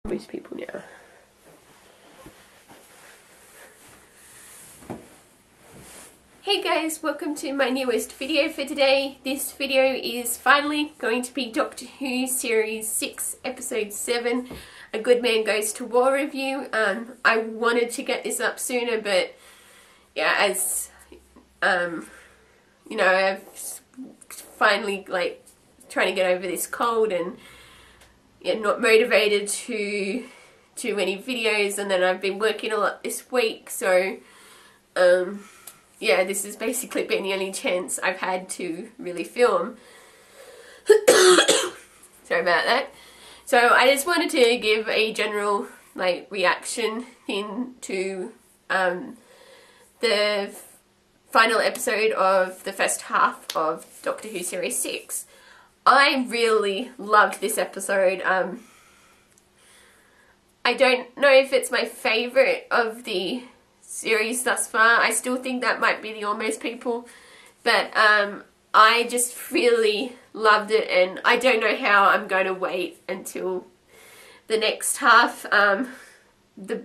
Most people now. Hey guys, welcome to my newest video for today. This video is finally going to be Doctor Who Series 6, Episode 7, A Good Man Goes to War review. I wanted to get this up sooner, but yeah, as you know, I've finally trying to get over this cold and not motivated to do any videos, and then I've been working a lot this week, so yeah, this has basically been the only chance I've had to really film. Sorry about that. So I just wanted to give a general reaction thing to the final episode of the first half of Doctor Who Series 6. I really loved this episode. I don't know if it's my favourite of the series thus far. I still think that might be the Almost People, but I just really loved it, and I don't know how I'm going to wait until the next half. I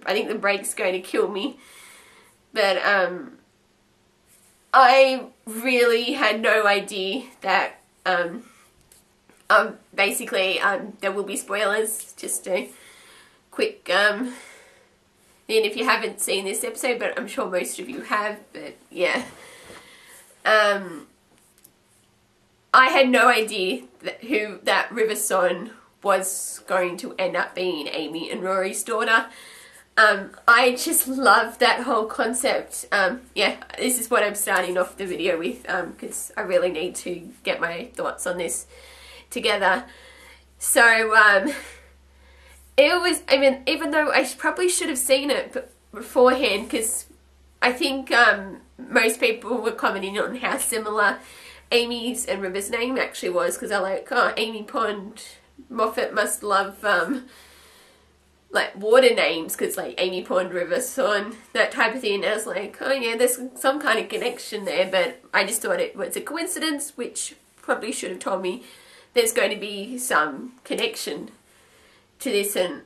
think the break's going to kill me, but I really had no idea that basically there will be spoilers, just a quick then if you haven't seen this episode, but I'm sure most of you have, but yeah. I had no idea who that River Song was going to end up being Amy and Rory's daughter. I just love that whole concept. Yeah, this is what I'm starting off the video with, because I really need to get my thoughts on this together. So, it was, I mean, even though I probably should have seen it beforehand, because I think most people were commenting on how similar Amy's and River's name actually was, because they're like, oh, Amy Pond, Moffat must love water names, because Amy Pond, River Song, that type of thing. And I was like, oh yeah, there's some kind of connection there, but I just thought it was a coincidence, which probably should have told me there's going to be some connection to this. And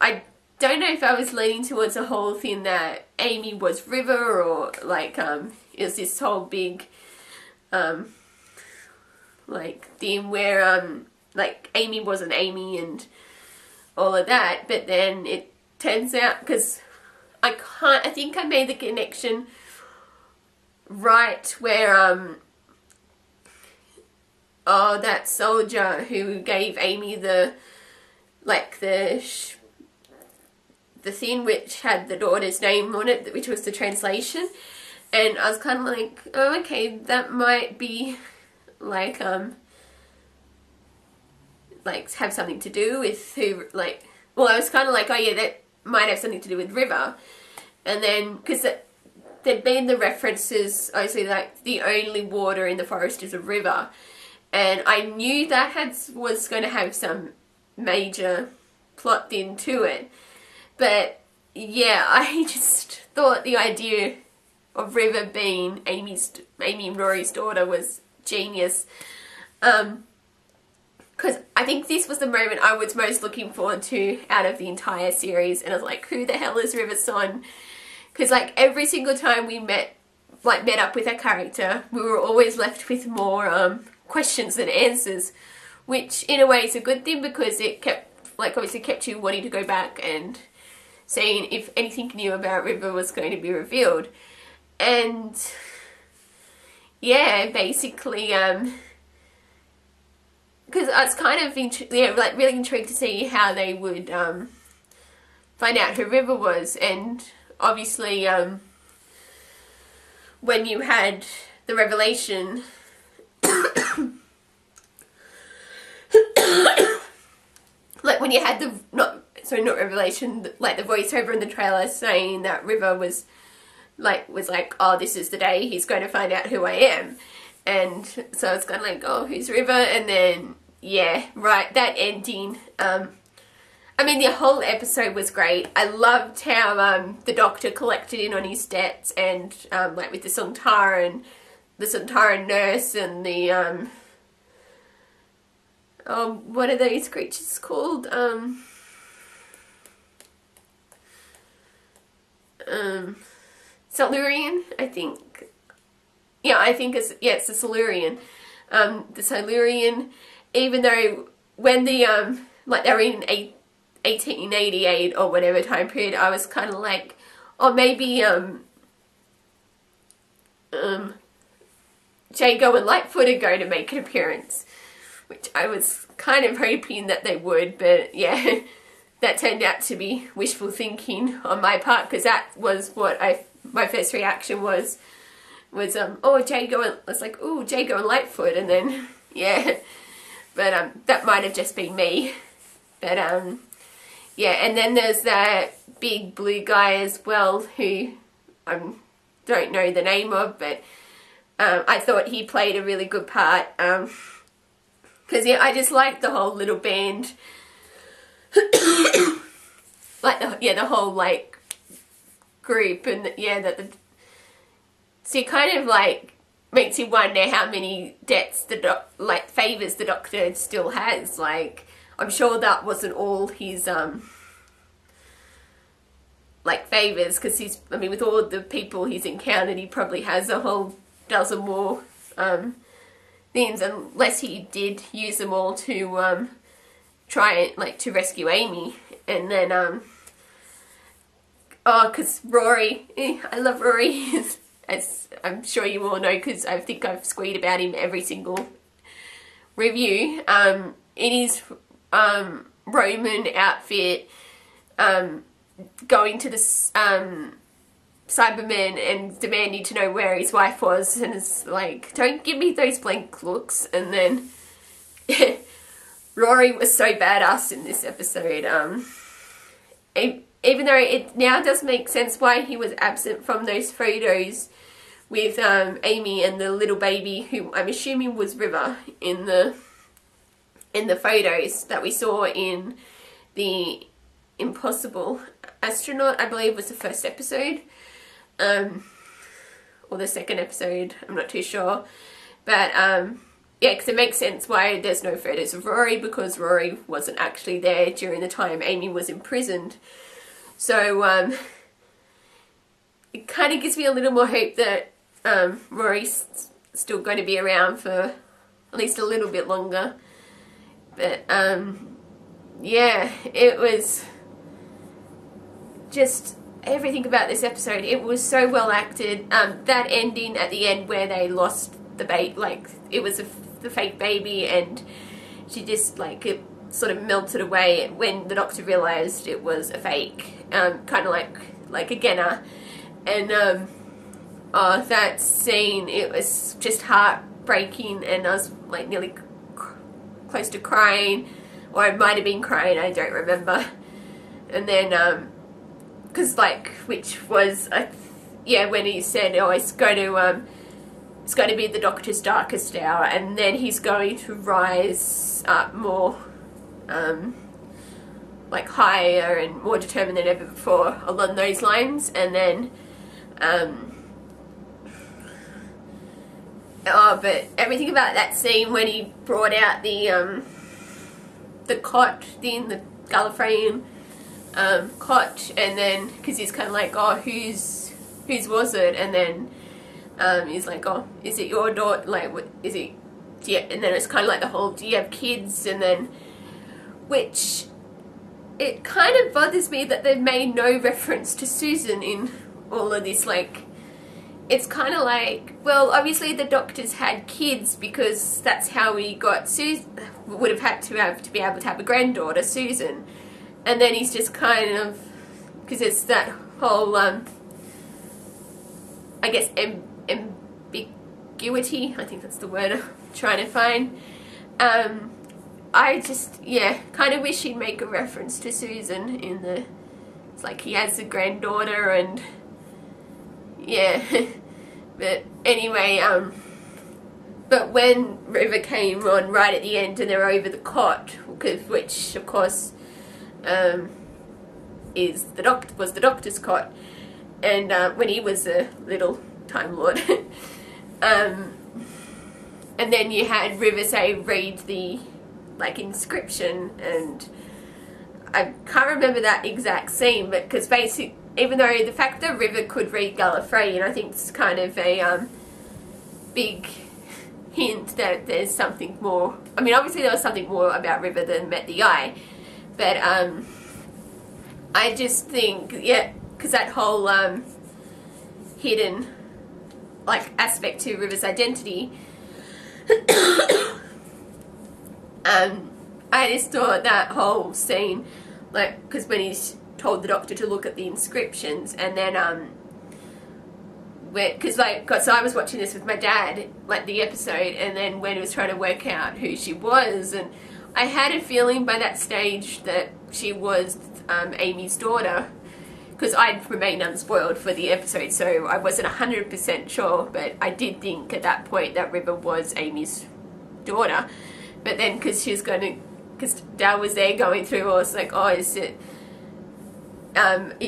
I don't know if I was leaning towards the whole thing that Amy was River, or it was this whole big theme where Amy wasn't Amy and all of that. But then it turns out, because I think I made the connection right where oh, that soldier who gave Amy the thing which had the daughter's name on it, which was the translation, and I was kind of like, oh, okay, that might be have something to do with who, well, I was kind of like, oh yeah, that might have something to do with River. And then, because there'd been the references, obviously, the only water in the forest is a river, and I knew that was going to have some major plot thing to it. But yeah, I just thought the idea of River being Amy and Rory's daughter was genius. Because I think this was the moment I was most looking forward to out of the entire series, and I was like, who the hell is River Song? Because every single time we met up with a character, we were always left with more questions than answers, which in a way is a good thing, because it kept, obviously kept you wanting to go back and seeing if anything new about River was going to be revealed. And yeah, basically, because I was kind of really intrigued to see how they would find out who River was. And obviously when you had the revelation when you had the not revelation, the voiceover in the trailer saying that River was like, oh, this is the day he's going to find out who I am. And so it's kind of like, oh, who's River? And then, yeah, right, that ending. I mean, the whole episode was great. I loved how the Doctor collected in on his debts, and with the Sontaran nurse and the what are those creatures called? Silurian, I think. Yeah, I think it's the Silurian. The Silurian, even though when the like they were in 1888 or whatever time period, I was kind of like, oh, maybe Jago and Lightfoot are going to make an appearance, which I was kind of hoping that they would, but yeah, that turned out to be wishful thinking on my part, because that was what my first reaction was oh, Jago, and it's like, oh, Jago and Lightfoot, and then yeah, but that might have just been me, but yeah, and then there's that big blue guy as well, who I don't know the name of, but I thought he played a really good part, because yeah, I just liked the whole little band, like the whole like group, and yeah, so it kind of like makes you wonder how many debts favors the Doctor still has. Like, I'm sure that wasn't all his like favors, because I mean, with all the people he's encountered, he probably has a whole dozen more things, unless he did use them all to try and like to rescue Amy. And then oh, because Rory, I love Rory, as I'm sure you all know, because I think I've squeed about him every single review, in his Roman outfit, going to the Cybermen and demanding to know where his wife was, and it's like, don't give me those blank looks. And then Rory was so badass in this episode, even though it now does make sense why he was absent from those photos with Amy and the little baby, who I'm assuming was River, in the photos that we saw in the Impossible Astronaut, I believe was the first episode, or the second episode, I'm not too sure, but yeah, because it makes sense why there's no photos of Rory, because Rory wasn't actually there during the time Amy was imprisoned. So it kind of gives me a little more hope that Rory's still going to be around for at least a little bit longer. But yeah, it was just everything about this episode. It was so well acted. That ending at the end where they lost the baby, like it was the fake baby, and she just like it sort of melted away when the Doctor realised it was a fake, kind of like a Genna, and oh, that scene, it was just heartbreaking, and I was like nearly close to crying, or I might have been crying, I don't remember. And then because like, which was yeah, when he said, oh, it's going to be the Doctor's darkest hour, and then he's going to rise up more like higher and more determined than ever before, along those lines. And then oh, but everything about that scene when he brought out the cot thing, the Gallifreyan cot, and then because he's kind of like, oh, whose was it? And then he's like, oh, is it your daughter? Like, what is it? Yeah. And then it's kind of like the whole, do you have kids? And then, which it kind of bothers me that they've made no reference to Susan in all of this. Like, it's kind of like, well, obviously the Doctor's had kids because that's how we got Susan. Would have had to be able to have a granddaughter, Susan. And then he's just kind of, because it's that whole, I guess, ambiguity, I think that's the word I'm trying to find. I just, yeah, kind of wish he'd make a reference to Susan in the, it's like he has a granddaughter, and yeah. But anyway, but when River came on right at the end and they're over the cot, which of course was the Doctor's cot, and when he was a little Time Lord, and then you had River say, read the like inscription, and I can't remember that exact scene, but because even though the fact that River could read Gallifreyan, I think it's kind of a big hint that there's something more. I mean, obviously there was something more about River than met the eye, but I just think, yeah, because that whole hidden like aspect to River's identity, I just thought that whole scene, like, because when he's told the Doctor to look at the inscriptions, and then because like, so I was watching this with my dad, like the episode, and then when he was trying to work out who she was, and I had a feeling by that stage that she was Amy's daughter, because I'd remained unspoiled for the episode, so I wasn't 100% sure, but I did think at that point that River was Amy's daughter. But then, because she was going to, because Dad was there going through, I was like, oh, is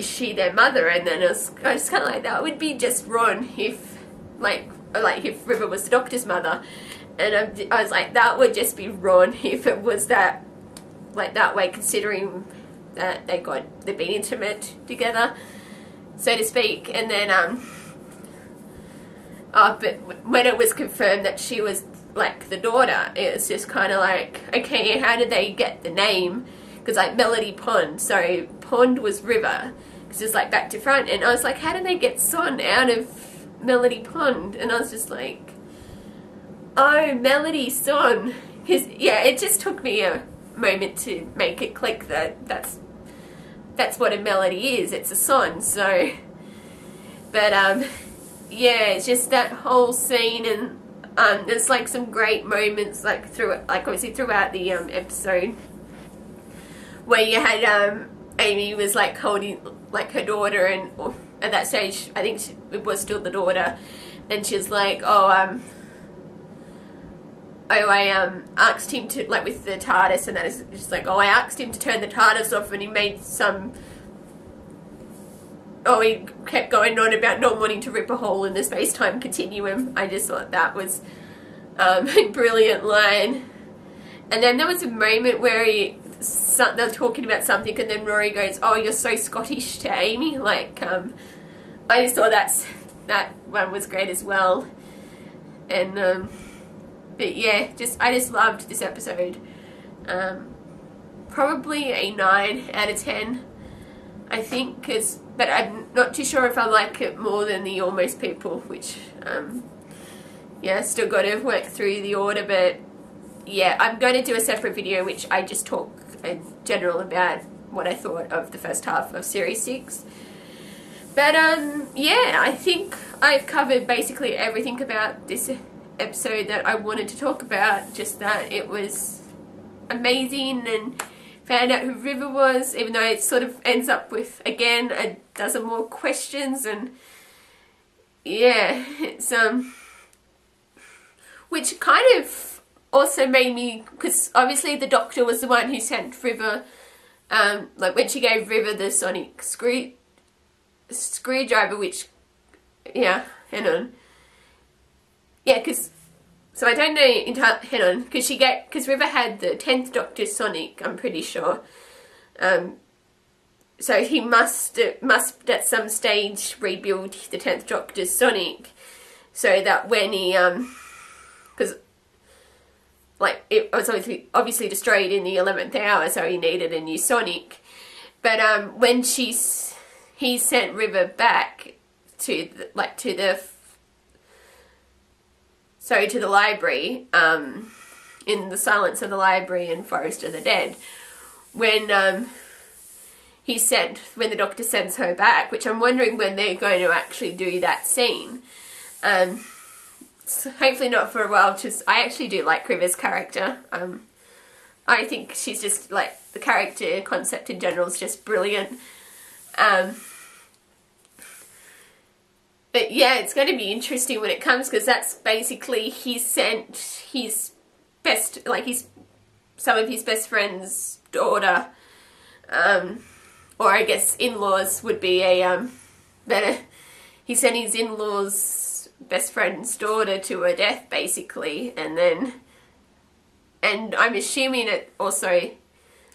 she their mother? And then I was kind of like, that would be just Ron if, like if River was the Doctor's mother. And I was like, that would just be Ron if it was that, like, that way, considering that they've been intimate together, so to speak. And then, but when it was confirmed that she was, like, the daughter, it was just kind of like, okay, how did they get the name? Because, like, Melody Pond, so Pond was River, because it's, like, back to front, and I was like, how did they get Son out of Melody Pond? And I was just like, oh, Melody Son, because, yeah, it just took me a moment to make it click that that's what a melody is, it's a song. So, but yeah, it's just that whole scene, and there's like some great moments like obviously throughout the episode, where you had Amy was like holding like her daughter, and at that stage I think it was still the daughter, and she's like, oh I asked him to, like, with the TARDIS, and that is just like, oh, I asked him to turn the TARDIS off, and he made some, oh, he kept going on about not wanting to rip a hole in the space-time continuum. I just thought that was a brilliant line. And then there was a moment where they're talking about something, and then Rory goes, oh, you're so Scottish to Amy. Like, I just thought that one was great as well. And, but yeah, I just loved this episode. Probably a 9 out of 10, I think, but I'm not too sure if I like it more than the Almost People, which, yeah, still got to work through the order, but yeah, I'm going to do a separate video which I just talk in general about what I thought of the first half of Series 6. But, yeah, I think I've covered basically everything about this episode that I wanted to talk about. Just that it was amazing, and found out who River was, even though it sort of ends up with, again, a dozen more questions, and yeah, it's which kind of also made me, because obviously the Doctor was the one who sent River, like when she gave River the sonic screwdriver, which, yeah, hang on. Yeah, because, so I don't know, hang on, because River had the 10th Doctor's sonic, I'm pretty sure. So he must at some stage rebuild the 10th Doctor's sonic, so that when he, because, like, it was obviously destroyed in the 11th hour, so he needed a new sonic. But when he sent River back to the library, in the Silence of the Library and Forest of the Dead, when the Doctor sends her back, which I'm wondering when they're going to actually do that scene. So hopefully not for a while, because I actually do like River's character. I think she's just, like, the character concept in general is just brilliant. But yeah, it's going to be interesting when it comes, because that's basically, he sent his best, like, some of his best friend's daughter, or I guess in-laws would be a better. He sent his in-laws' best friend's daughter to her death, basically, and I'm assuming it also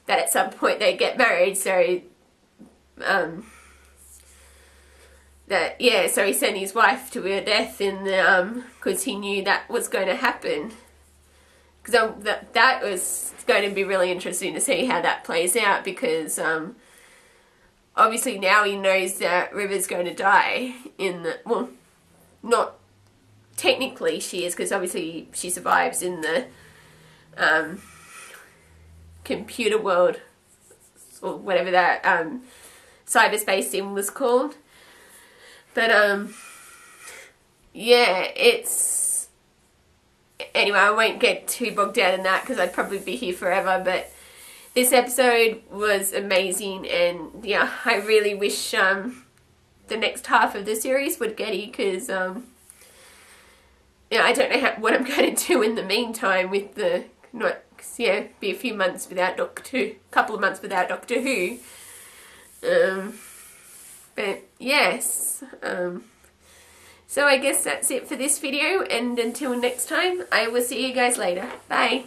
that at some point they get married, so that, yeah, so he sent his wife to her death in the, because he knew that was going to happen. Because that was going to be really interesting to see how that plays out, because obviously now he knows that River's going to die in the, well, not technically she is, because obviously she survives in the computer world, or whatever that cyberspace sim was called. But yeah, it's, anyway, I won't get too bogged down in that because I'd probably be here forever. But this episode was amazing, and yeah, I really wish the next half of the series would get it, because yeah, I don't know what I'm going to do in the meantime with the, not, yeah, be a few months without couple of months without Doctor Who. But yes, so I guess that's it for this video, and until next time, I will see you guys later. Bye.